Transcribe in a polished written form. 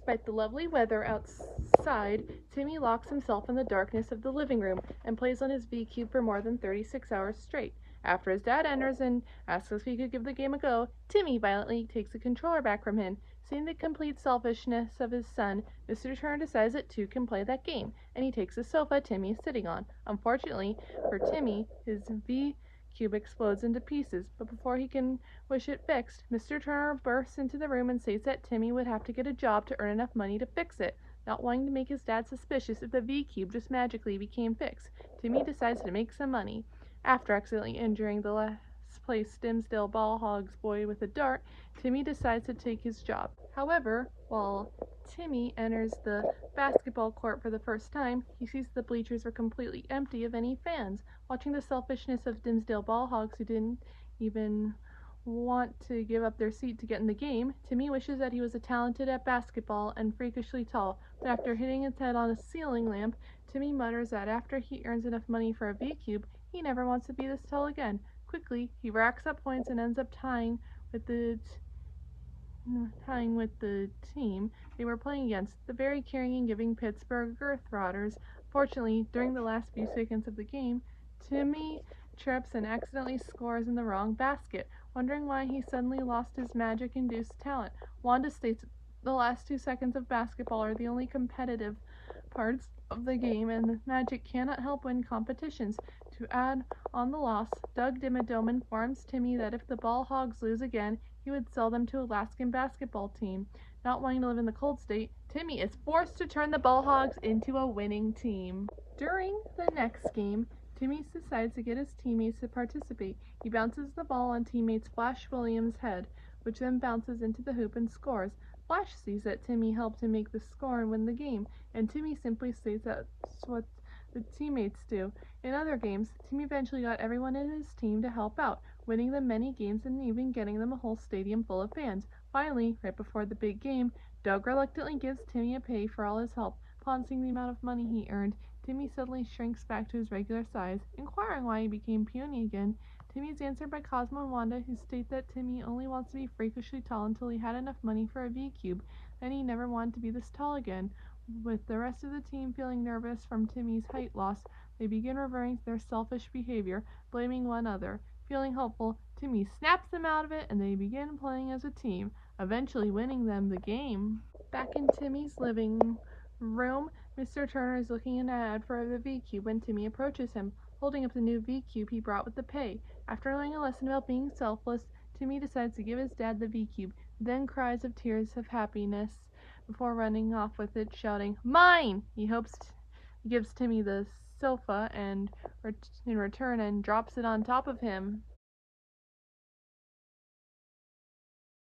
Despite the lovely weather outside, Timmy locks himself in the darkness of the living room and plays on his V-Cube for more than 36 hours straight. After his dad enters and asks if he could give the game a go, Timmy violently takes the controller back from him. Seeing the complete selfishness of his son, Mr. Turner decides that two can play that game, and he takes the sofa Timmy is sitting on. Unfortunately for Timmy, his V-Cube explodes into pieces, but before he can wish it fixed, Mr. Turner bursts into the room and states that Timmy would have to get a job to earn enough money to fix it. Not wanting to make his dad suspicious if the V-Cube just magically became fixed, Timmy decides to make some money. After accidentally injuring the last place Dimsdale Ball Hog's boy with a dart, Timmy decides to take his job. However, while Timmy enters the basketball court for the first time, he sees the bleachers are completely empty of any fans. Watching the selfishness of Dimsdale Ball Hogs, who didn't even want to give up their seat to get in the game, Timmy wishes that he was talented at basketball and freakishly tall, but after hitting his head on a ceiling lamp, Timmy mutters that after he earns enough money for a V-Cube, he never wants to be this tall again. Quickly, he racks up points and ends up tying with the team they were playing against, the very caring and giving Pittsburgh Girthrotters. Fortunately, during the last few seconds of the game, Timmy trips and accidentally scores in the wrong basket. Wondering why he suddenly lost his magic-induced talent, Wanda states the last 2 seconds of basketball are the only competitive parts of the game, and magic cannot help win competitions. To add on the loss, Doug Dimmadome informs Timmy that if the Ball Hogs lose again, he would sell them to Alaskan basketball team. Not wanting to live in the cold state, Timmy is forced to turn the Ball Hogs into a winning team. During the next game, Timmy decides to get his teammates to participate. He bounces the ball on teammate Flash Williams' head, which then bounces into the hoop and scores. Flash sees that Timmy helped him make the score and win the game, and Timmy simply states that's what the teammates do. In other games, Timmy eventually got everyone in his team to help out, winning them many games and even getting them a whole stadium full of fans. Finally, right before the big game, Doug reluctantly gives Timmy a pay for all his help. Upon seeing the amount of money he earned, Timmy suddenly shrinks back to his regular size. Inquiring why he became puny again, Timmy is answered by Cosmo and Wanda, who state that Timmy only wants to be freakishly tall until he had enough money for a V-Cube, and he never wanted to be this tall again. With the rest of the team feeling nervous from Timmy's height loss, they begin reverting to their selfish behavior, blaming one another. Feeling hopeful, Timmy snaps them out of it, and they begin playing as a team, eventually winning them the game. Back in Timmy's living room, Mr. Turner is looking at an ad for the V-Cube when Timmy approaches him, holding up the new V-Cube he brought with the pay. After learning a lesson about being selfless, Timmy decides to give his dad the V-Cube, then cries of tears of happiness before running off with it, shouting, "Mine!" He gives Timmy the sofa and in return and drops it on top of him.